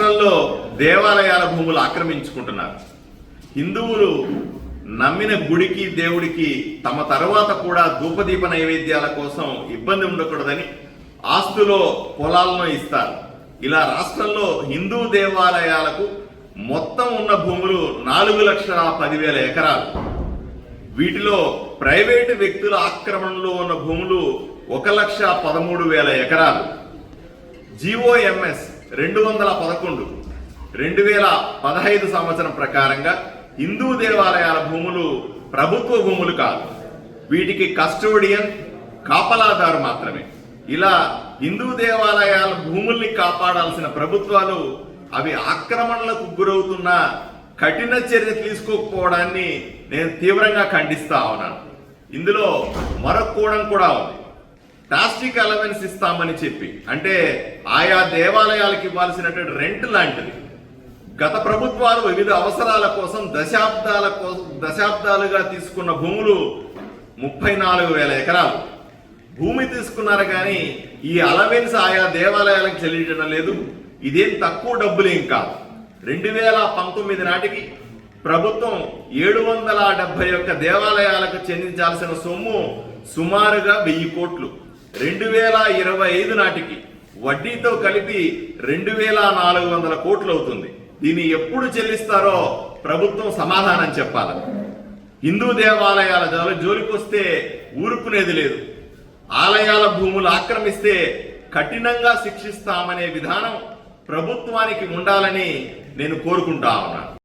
రాష్ట్రంలో దేవాలయాల భూములు ఆక్రమించుకుంటున్నారు. హిందువులు నమ్మిన గుడికి దేవుడికి తమ తర్వాత కూడా ధూపదీప నైవేద్యాల కోసం ఇబ్బంది ఉండకూడదని ఆస్తులో పొలాలను ఇస్తారు. ఇలా రాష్ట్రంలో హిందూ దేవాలయాలకు మొత్తం ఉన్న భూములు 4,10,000 ఎకరాలు. వీటిలో ప్రైవేటు వ్యక్తుల ఆక్రమణలో ఉన్న భూములు 1,13,000 ఎకరాలు. జిఓఎంఎస్ 211 2015 సంవత్సరం ప్రకారంగా హిందూ దేవాలయాల భూములు ప్రభుత్వ భూములు కాదు, వీటికి కస్టోడియన్ కాపలాదారు మాత్రమే. ఇలా హిందూ దేవాలయాల భూముల్ని కాపాడాల్సిన ప్రభుత్వాలు అవి ఆక్రమణలకు గురవుతున్న కఠిన చర్య తీసుకోకపోవడాన్ని నేను తీవ్రంగా ఖండిస్తా ఉన్నాను. ఇందులో మరొక కోణం కూడా ఉంది. ప్లాస్టిక్ అలవెన్స్ ఇస్తామని చెప్పి, అంటే ఆయా దేవాలయాలకు ఇవ్వాల్సినటువంటి రెంట్ లాంటిది గత ప్రభుత్వాలు వివిధ అవసరాల కోసం దశాబ్దాలుగా తీసుకున్న భూములు 34,000 ఎకరాలు భూమి తీసుకున్నారు. కానీ ఈ అలవెన్స్ ఆయా దేవాలయాలకు చెల్లించడం లేదు. ఇదేం తక్కువ డబ్బులేం కాదు. 2019 నాటికి ప్రభుత్వం 771 దేవాలయాలకు చెల్లించాల్సిన సొమ్ము సుమారుగా 1000 కోట్లు. 2025 నాటికి వడ్డీతో కలిపి 2,400 కోట్లు అవుతుంది. దీన్ని ఎప్పుడు చెల్లిస్తారో ప్రభుత్వం సమాధానం చెప్పాలి. హిందూ దేవాలయాల జోలికొస్తే ఊరుకునేది లేదు. ఆలయాల భూములు ఆక్రమిస్తే కఠినంగా శిక్షిస్తామనే విధానం ప్రభుత్వానికి ఉండాలని నేను కోరుకుంటా ఉన్నాను.